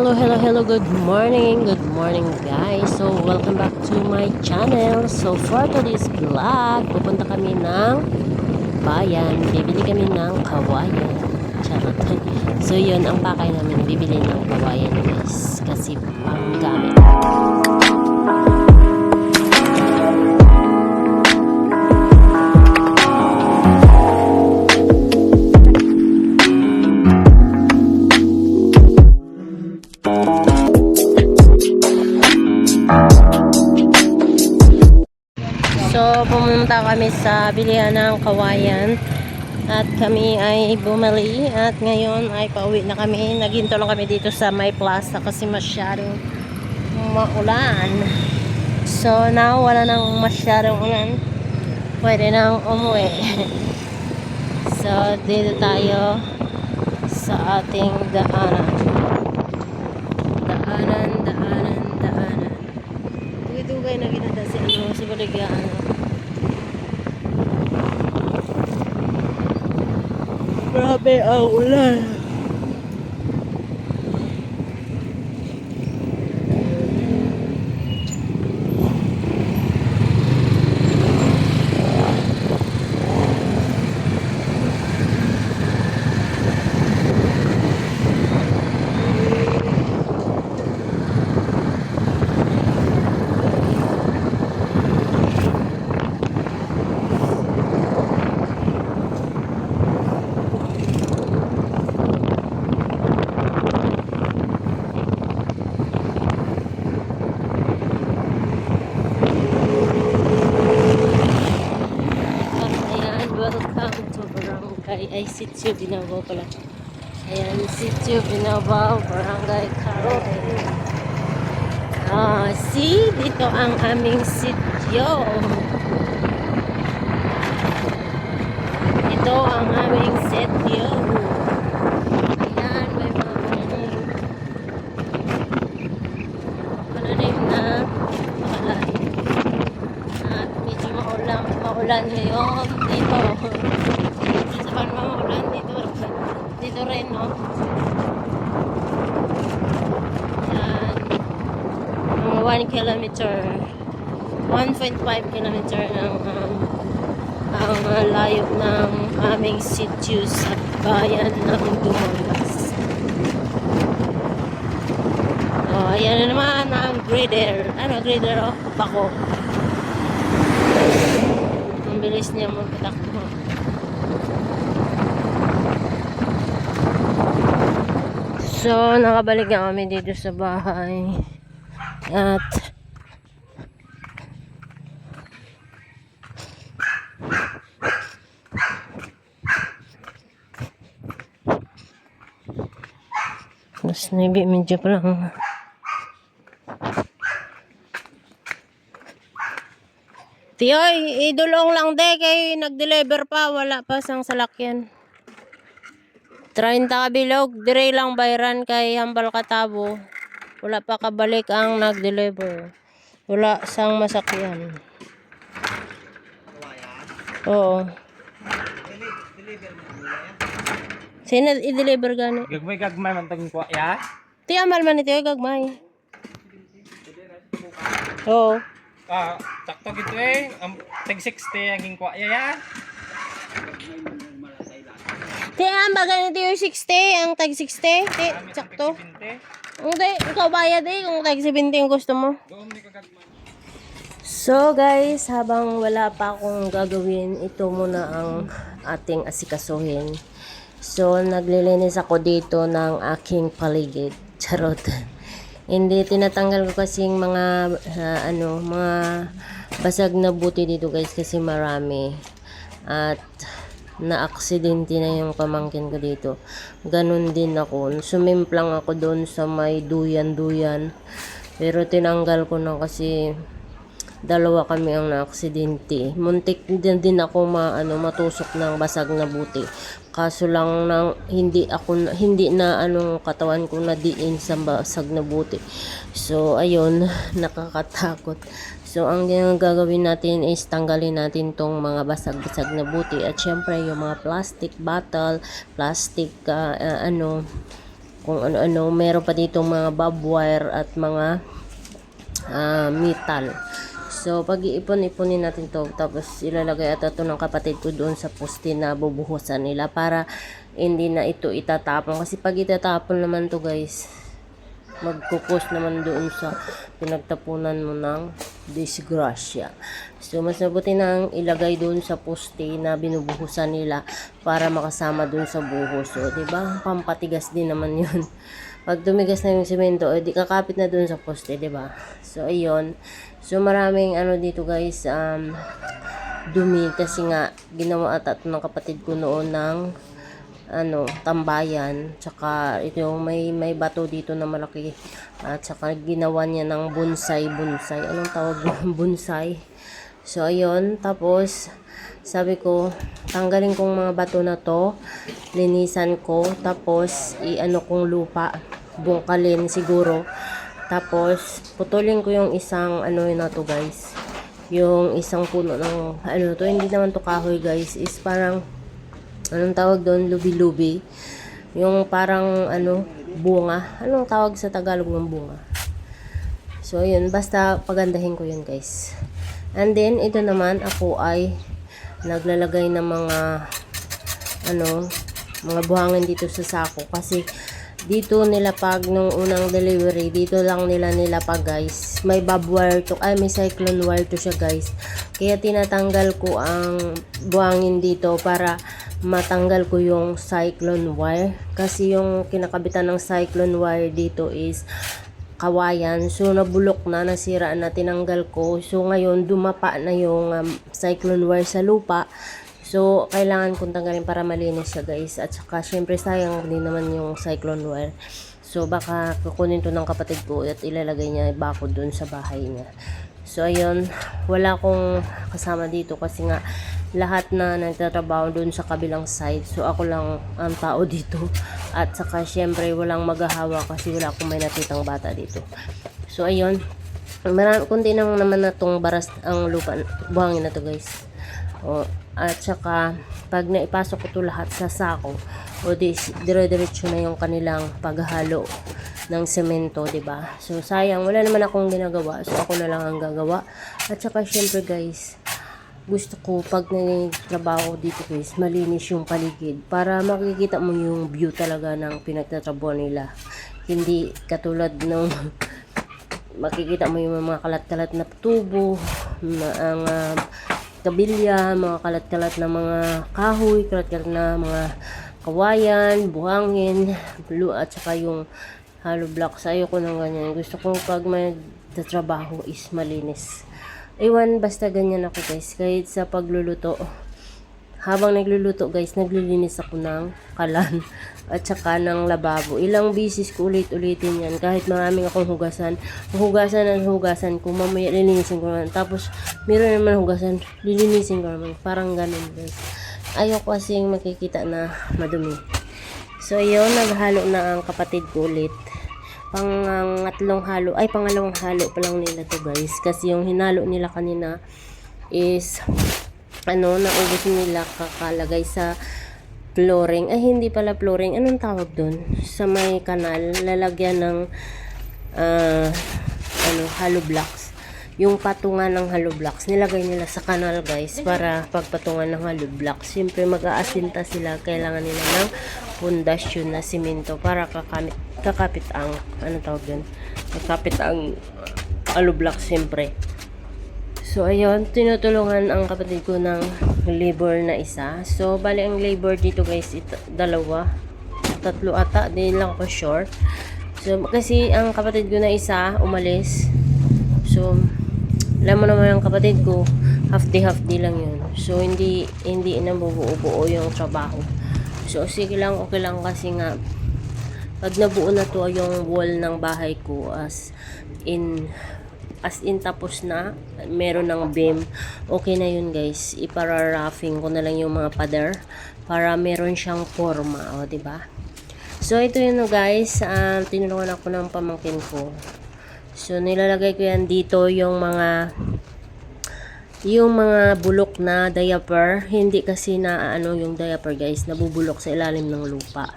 Hello, good morning guys. So, welcome back to my channel. So, for today's vlog, pupunta kami ng bayan. Bibili kami ng kawayan. Charot. So, yun, ang pakay namin, bibili ng kawayan guys. Kasi pang gamit. So, pumunta kami sa bilihan ng kawayan at kami ay bumali at ngayon ay pauwi na kami. Naghinto lang kami dito sa may plaza kasi masyadong maulan. So, now wala nang masyadong ulan. Pwede nang umuwi. So, dito tayo sa ating daanan. Daanan. Dugay na ginada si si Baligyan. Grabe ang ulan. Welcome to Barangay ay Sitio Binabaw pala. Ayan, Sitio Binabaw, Barangay Carote. See, dito ang aming sitio. Ito ang aming sitio. Ayan, may mga pananim na pakalain. At medyo maulan ngayon dito. Sa maulan dito rin, no? Yan. 1 kilometer 1.5 kilometer ang layo ng aming sitio sa bayan ng Dumagas. Ayan na naman ang grader. Grader bako. Ang bilis niya magpatakbo. So, nakabalik na kami dito sa bahay. At mas nabi medyo pa lang. Tiyoy, idulong lang de kay nag-deliver pa, wala pa sang salakyan. 30 kabilog, dire lang bayran kay Hambal Katabo. Wala pa kabalik ang nag-deliver. Wala sang masakyan. Oo. Sino i-deliver gani? Gagmay man tagong kwa ya. Ti amal man ito gagmay. Oo. Sakto gitu ang tag 60 ang kwa ya. Ti amal ganito yung 60, ang tag 60. Ti sakto. Hindi, ikaw bayad kung tag 70 yung gusto mo. So guys, habang wala pa akong gagawin, ito muna ang ating asikasuhin. So naglilinis ako dito ng aking paligid. Charot. Hindi tinatanggal ko kasing mga mga basag na buti dito guys kasi marami. At na-aksidente na yung pamangkin ko dito. Ganun din ako. Sumimplang ako doon sa may duyan. Pero tinanggal ko na kasi dalawa kami ang na-aksidente. Muntik din ako matusok ng basag na buti. Kaso lang hindi na katawan ko na diin sa basag na buti. So ayun, nakakatakot. So ang gagawin natin is tanggalin natin tong mga basag-basag na buti at syempre yung mga plastic bottle, plastic kung ano-ano. Meron pa dito mga barbed wire at mga metal. So, pag-iipon-iponin natin to, tapos ilalagay ata to ng kapatid ko doon sa poste na bubuhusan nila para hindi na ito itatapon. Kasi pag itatapon naman to guys, magkukos naman doon sa pinagtapunan mo ng disgrasya. So, mas mabuti nang ilagay doon sa poste na binubuhusan nila para makasama doon sa buhos. So, diba? Pampatigas din naman yun. Pag tumigas na yung semento, di kakapit na doon sa poste, diba? So, ayun. So, maraming ano dito guys, dumi kasi nga ginawa ata ng kapatid ko noon ng tambayan, tsaka ito yung may bato dito na malaki, at tsaka ginawa niya ng bonsai, anong tawag ng bonsai. So ayun, tapos sabi ko tanggalin kong mga bato na to, linisan ko, tapos iano kong lupa, bungkalin siguro, tapos putulin ko yung isang na to guys, yung isang puno ng to, hindi naman to kahoy guys, is parang anong tawag doon, lubi-lubi. Yung parang bunga. Anong tawag sa Tagalog ng bunga? So, yun. Basta pagandahin ko yun, guys. And then, ito naman, ako ay naglalagay ng mga mga buhangin dito sa sako. Kasi, dito nilapag nung unang delivery, dito lang nilapag guys. May barbed wire to, may cyclone wire to siya guys. Kaya tinatanggal ko ang buhangin dito para matanggal ko yung cyclone wire. Kasi yung kinakabitan ng cyclone wire dito is kawayan. So nabulok na, nasira na, tinanggal ko. So ngayon dumapa na yung cyclone wire sa lupa. So, kailangan kong tanggalin para malinis siya guys. At saka, syempre sayang din naman yung cyclone wire. So, baka kukunin to ng kapatid ko at ilalagay niya bakod dun sa bahay niya. So, ayun. Wala akong kasama dito kasi nga lahat na nagtatrabaho dun sa kabilang side. So, ako lang ang tao dito. At saka, syempre, walang maghahawa kasi wala akong may nakitang bata dito. So, ayun. Kundi naman na tong baras ang lupa, buhangin na to guys. At saka pag naipasok ko to lahat sa sako, dire-diretso na yung kanilang paghalo ng semento, diba? So sayang, wala naman akong ginagawa, so ako na lang ang gagawa. At saka syempre guys, gusto ko pag nagtrabaho dito guys, malinis yung paligid para makikita mo yung view talaga ng pinagtatrabaho nila. Hindi katulad ng makikita mo yung mga kalat-kalat na tubo, ang kabilya, mga kalat-kalat na mga kahoy, kalat-kalat na mga kawayan, buhangin, blue, at saka yung hollow blocks. Ayoko ng ganyan. Gusto ko pag may trabaho is malinis. Ewan, basta ganyan ako guys. Kahit sa pagluluto, habang nagluluto guys, naglilinis ako ng kalan at saka ng lababo. Ilang bisis ko ulit-ulitin yan. Kahit maraming akong hugasan ko, mamaya lilinisin ko naman. Tapos, meron naman hugasan, lilinisin ko naman. Parang ganun guys. Ayoko kasing makikita na madumi. So, yun, naghalo na ang kapatid ko ulit. Pangalawang halo pa lang nila to guys. Kasi yung hinalo nila kanina is naubos nila kakalagay sa flooring. Hindi pala flooring. Anong tawag doon? Sa may kanal, lalagyan ng hollow blocks. Yung patungan ng hollow blocks, nilagay nila sa kanal guys para pagpatungan ng hollow blocks. Siyempre mag-aasinta sila, kailangan nila ng pundasyon na simento para kakapit ang kakapit ang hollow blocks siyempre. So, ayun, tinutulungan ang kapatid ko ng labor na isa. So, bali ang labor dito guys, tatlo ata, di lang ako sure. So, kasi ang kapatid ko na isa, umalis. So, alam mo naman ang kapatid ko, half day lang yun. So, hindi na bubuo yung trabaho. So, sige lang, okay lang kasi nga, pag nabuo na to yung wall ng bahay ko as in tapos na, meron ng beam, okay na yun guys. Ipara-roughing ko na lang yung mga pader para meron siyang forma, diba? So ito yun guys, tinulungan ako ng pamangkin ko. So nilalagay ko yan dito yung mga bulok na diaper. Hindi kasi yung diaper guys nabubulok sa ilalim ng lupa.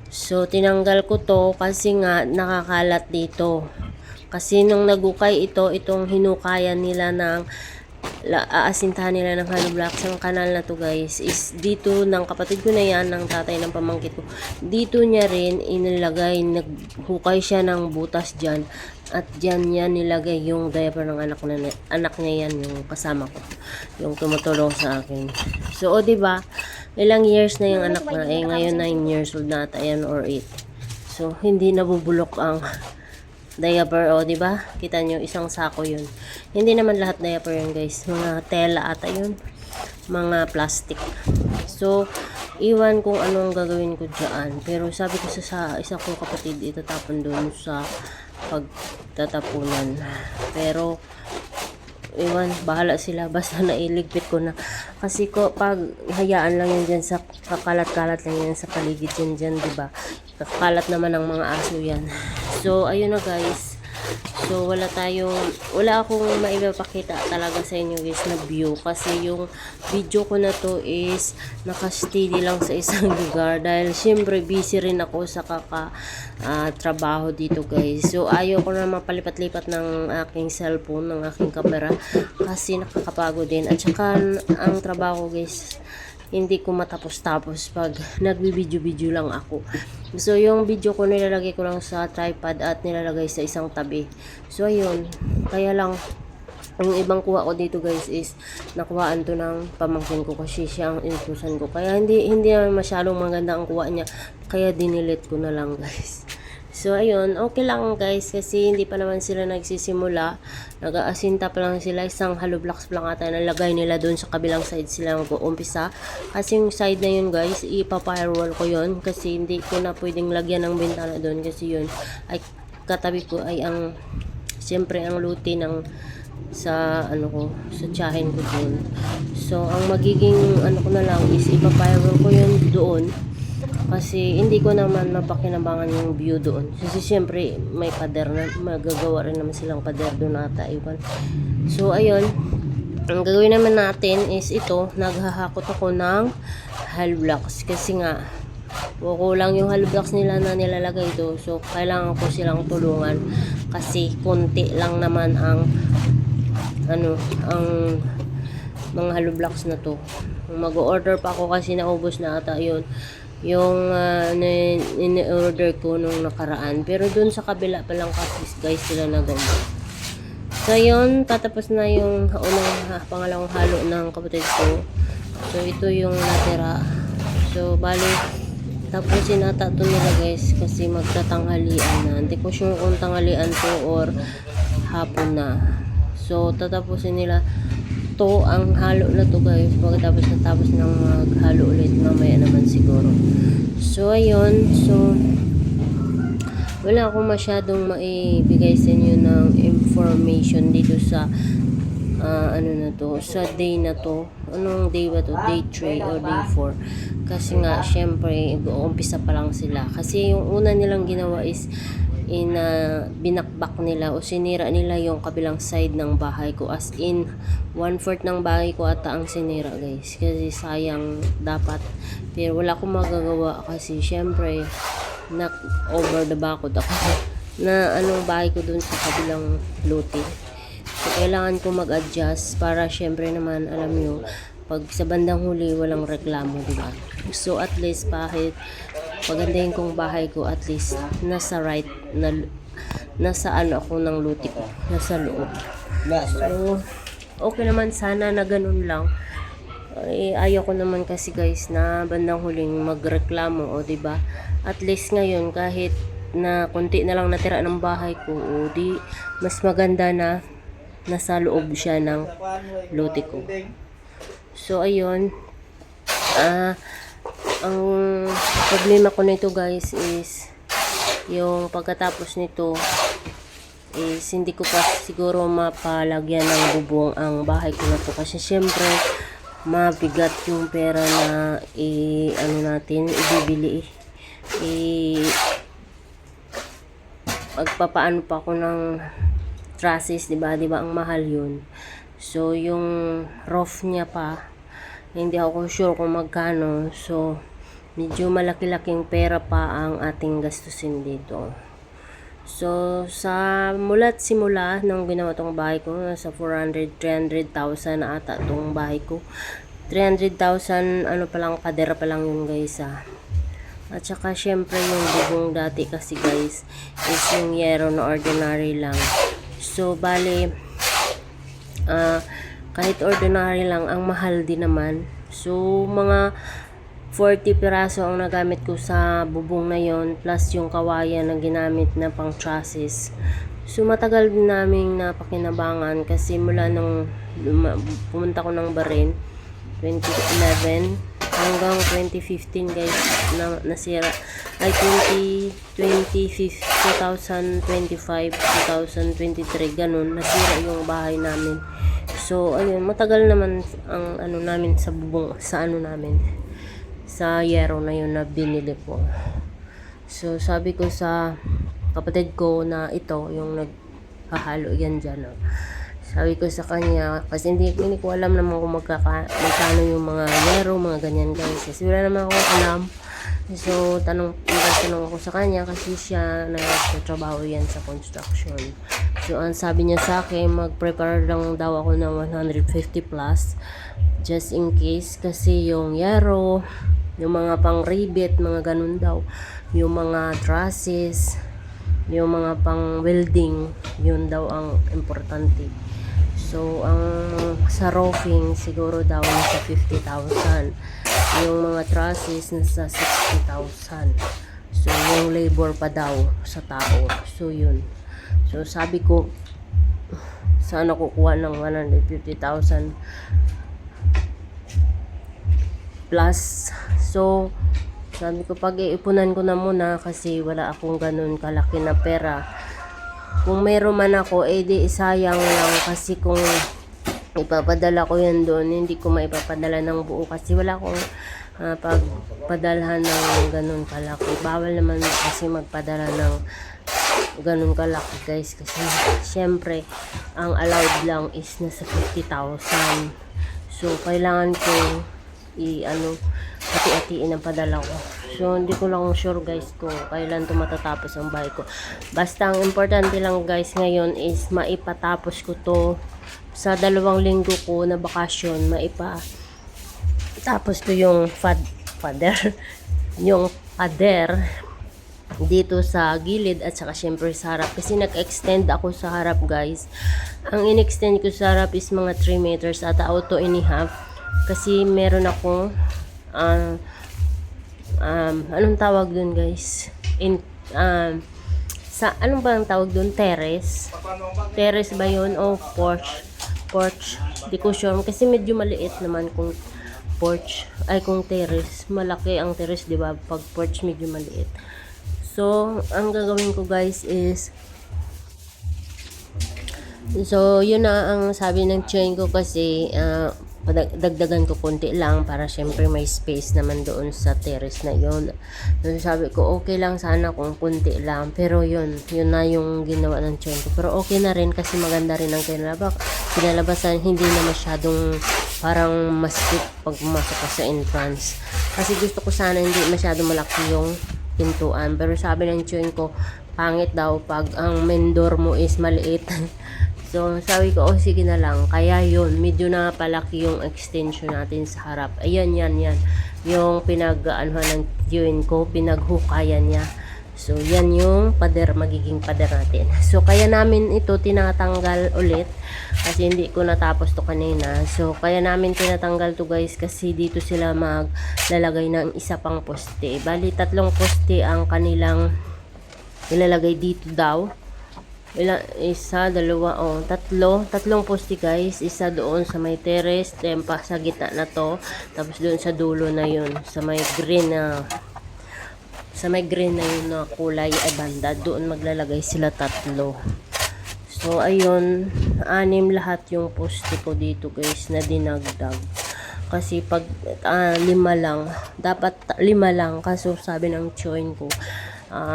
So, tinanggal ko to kasi nga nakakalat dito. Kasi nung nagukay ito, itong hinukayan nila ng aasintahan nila ng hollow blocks ang kanal na to guys is dito ng kapatid ko na yan, ng tatay ng pamangkit ko, dito niya rin inilagay, naghukay siya ng butas dyan at dyan niya nilagay yung diaper ng anak niya yan, yung kasama ko, yung tumutulong sa akin. So o diba, ilang years na yung anak na, ngayon 9 years old na ata yan or 8. So hindi nabubulok ang diaper, o di ba? Kita nyo, isang sako yun. Hindi naman lahat diaper yun, guys. Mga tela ata yun. Mga plastic. So, iwan kung anong gagawin ko dyan. Pero sabi ko sa isa kong kapatid, itatapon doon sa pagtatapunan. Pero, iwan, bahala sila. Basta nailigpit ko na. Kasi ko, pag hayaan lang yan dyan sa kakalat-kalat lang yan sa paligid dyan, diba? Kakalat naman ng mga aso yan. So, ayun na guys. So, wala akong maipapakita talaga sa inyo guys na view. Kasi yung video ko na to is naka-steady lang sa isang lugar. Dahil syempre busy rin ako sa trabaho dito guys. So, ayaw ko na mapalipat-lipat ng aking cellphone, ng aking camera. Kasi nakakapagod din. At saka ang trabaho guys, hindi ko matapos-tapos pag nagbibideo-video lang ako. So, yung video ko nilalagay ko lang sa tripod at nilalagay sa isang tabi. So, ayun. Kaya lang, ang ibang kuha ko dito guys is nakuhaan to ng pamangkin ko kasi siya ang inutusan ko. Kaya hindi naman masyadong maganda ang kuha niya. Kaya dinilit ko na lang guys. So, ayun, okay lang guys kasi hindi pa naman sila nagsisimula. Nag-aasinta pa lang sila. Isang hollow blocks pa lang ata nalagay nila doon sa kabilang side sila mag-uumpisa. Kasi yung side na yun guys, ipa-firewall ko yun kasi hindi ko na pwedeng lagyan ng bintana doon kasi yun ay katabi ko ay ang siyempre ang luti ng sa sa tiyahin ko doon. So, ang magiging ko na lang is ipa-firewall ko yun doon. Kasi hindi ko naman mapakinabangan yung view doon. Kasi siyempre may pader na, magagawa rin naman silang pader doon ata. Iwan. So ayun, ang gagawin naman natin is ito, naghahakot ako ng hollow blocks. Kasi nga, kukulang yung hollow blocks nila na nilalagay doon. So kailangan ko silang tulungan. Kasi konti lang naman ang mga hollow blocks na to. Mag-order pa ako kasi naubos na ata yun. Yung in-order ko nung nakaraan. Pero dun sa kabila pa lang kasi guys sila nagawa. So yun, tatapos na yung pangalawang halo ng kapatid ko. So ito yung natira. So bali, tapusin ata ito nila guys kasi magtatanghalian na. Hindi ko sure kung tanghalian to or hapon na. So tatapusin nila to ang halo na to guys pagkatapos ng maghalo ulit mamaya naman siguro. So ayun, so wala akong masyadong maibigay sa inyo ng information dito sa na to, sa day na to. Anong day ba to? Day 3 or day 4 kasi nga syempre umpisa pa lang sila kasi yung una nilang ginawa is binakbak nila o sinira nila yung kabilang side ng bahay ko, as in 1/4 ng bahay ko ata ang sinira guys kasi sayang dapat, pero wala akong magagawa kasi syempre over the bakod ako na bahay ko dun sa kabilang lote. So kailangan ko mag-adjust para syempre naman alam nyo pag sa bandang huli walang reklamo, diba? So at least kahit pagandahin kong bahay ko, at least nasa right nasa ako ng luti ko, nasa loob. So okay naman sana na ganun lang. Ayaw ko naman kasi guys na bandang huling magreklamo, o diba? At least ngayon kahit na konti na lang natira ng bahay ko, o di mas maganda na nasa loob siya ng luti ko. So ayun, ang problema ko nito guys is yung pagkatapos nito is hindi ko pa siguro mapalagyan ng bubong ang bahay ko na to kasi syempre mabigat yung pera na ibibili magpapaano pa ako ng trusses, diba ang mahal yun. So yung roof niya pa hindi ako sure kung magkano. So medyo malaki-laking pera pa ang ating gastusin dito. So, mula't simula nung ginawa tong bahay ko, nasa 300,000 na ata tong bahay ko. 300,000, ano pa lang, pader pa lang yun guys At saka syempre yung bubong dati kasi guys, is yung yero na ordinary lang. So, bali, kahit ordinary lang, ang mahal din naman. So, mga 40 piraso ang nagamit ko sa bubong na yon, plus yung kawayan na ginamit na pang chassis. So matagal din naming napakinabangan kasi mula nung pumunta ko ng Bahrain 2011 hanggang 2015 guys nasira ay 2025, 2023 ganun, nasira yung bahay namin. So ayun, matagal naman ang ano namin sa bubong, sa ano namin, sa yero na yun na binili ko. So sabi ko sa kapatid ko na ito yung naghahalo yan dyan sabi ko sa kanya, kasi hindi ko alam naman kung magkano yung mga yero, mga ganyan guys, kasi wala naman akong alam. So tanong ako sa kanya kasi siya nagtatrabaho yan sa construction. So ang sabi niya sa akin, mag-prepare lang daw ako ng 150 plus just in case, kasi yung yero, yung mga pang rivet, mga ganun daw, yung mga trusses, yung mga pang welding, yun daw ang importante. So ang sa roofing siguro daw nasa 50,000, yung mga trusses nasa 60,000. So yung labor pa daw sa tao. So yun, so sabi ko, saan ako kukuha ng 150,000 plus? So sabi ko, pag-iipunan ko na muna kasi wala akong ganun kalaki na pera. Kung meron man ako, di isayang lang, kasi kung ipapadala ko yan doon, hindi ko maipapadala ng buo kasi wala akong pagpadalhan ng ganun kalaki. Bawal naman kasi magpadala ng ganun kalaki guys, kasi syempre ang allowed lang is nasa 50,000. So kailangan ko hati-hatiin ang padala ko. So hindi ko lang sure guys kung kailan to matatapos ang bahay ko. Basta ang importante lang guys ngayon is maipatapos ko to sa 2 linggo ko na bakasyon. Maipatapos ko yung pader yung pader dito sa gilid at saka syempre sa harap, kasi nag-extend ako sa harap guys. Ang in-extend ko sa harap is mga 3 meters at auto and a half, kasi meron akong anong tawag dun guys, sa anong ba ang tawag dun, terrace ba yun o porch, di ko sure kasi medyo maliit naman kung porch ay kung terrace. Malaki ang terrace, di ba? Pag porch medyo maliit. So ang gagawin ko guys is, so yun na ang sabi ng chain ko, kasi dagdagan ko konti lang para syempre may space naman doon sa terrace na yun. So sabi ko okay lang sana kung konti lang, pero yun na yung ginawa ng chain ko. Pero okay na rin kasi maganda rin ang kinalabasan, hindi na masyadong parang masikip pag pumasok ka sa entrance, kasi gusto ko sana hindi masyadong malaki yung pintuan. Pero sabi ng chain ko, pangit daw pag ang main door mo is maliit. So sabi ko, sige na lang. Kaya yun, medyo na palaki yung extension natin sa harap. Ayan, yan yung pinag-anuhan ng join ko, pinaghukayan niya. So yan yung magiging pader natin. So kaya namin ito tinatanggal ulit kasi hindi ko natapos to kanina. So kaya namin tinatanggal to guys, kasi dito sila maglalagay ng isa pang poste. Bali 3 poste ang kanilang ilalagay dito daw. Isa, dalawa, tatlong poste guys. Isa doon sa may terrace, tempa sa gitna na to, tapos doon sa dulo na yun, sa may green na yun na kulay ay banda, doon maglalagay sila 3. So ayun, 6 lahat yung poste ko dito guys na dinagdag, kasi pag 5 lang, dapat 5 lang, kaso sabi ng join ko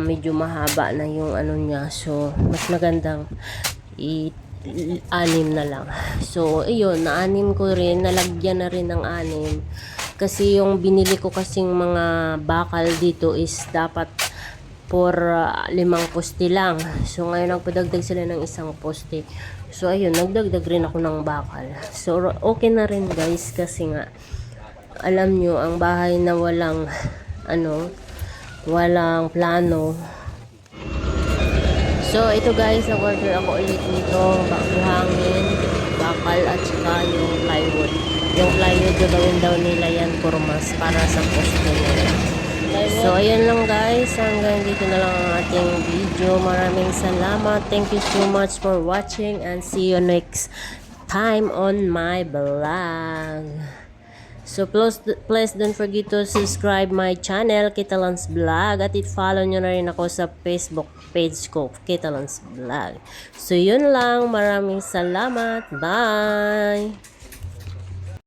medyo mahaba na yung ano niya, so mas magandang 6 na lang. So ayun, na 6 ko rin, nalagyan na rin ng 6 Kasi yung binili ko kasing mga bakal dito is dapat for 5 poste lang. So ngayon nagpadagdag sila ng isang poste. So ayun, nagdagdag rin ako ng bakal. So okay na rin guys, kasi nga alam nyo, ang bahay na walang walang plano. So ito guys, nag-order ako ulit nito, buhangin, bakal at saka yung plywood. Yung plywood gagawin daw nila yan formas para sa poste nila. So ayan lang guys, hanggang dito na lang ang ating video. Maraming salamat. Thank you so much for watching and see you next time on my vlog. So please don't forget to subscribe my channel, Kitalans Vlog, at i-follow nyo na rin ako sa Facebook page ko, Kitalans Vlog. So yun lang, maraming salamat. Bye!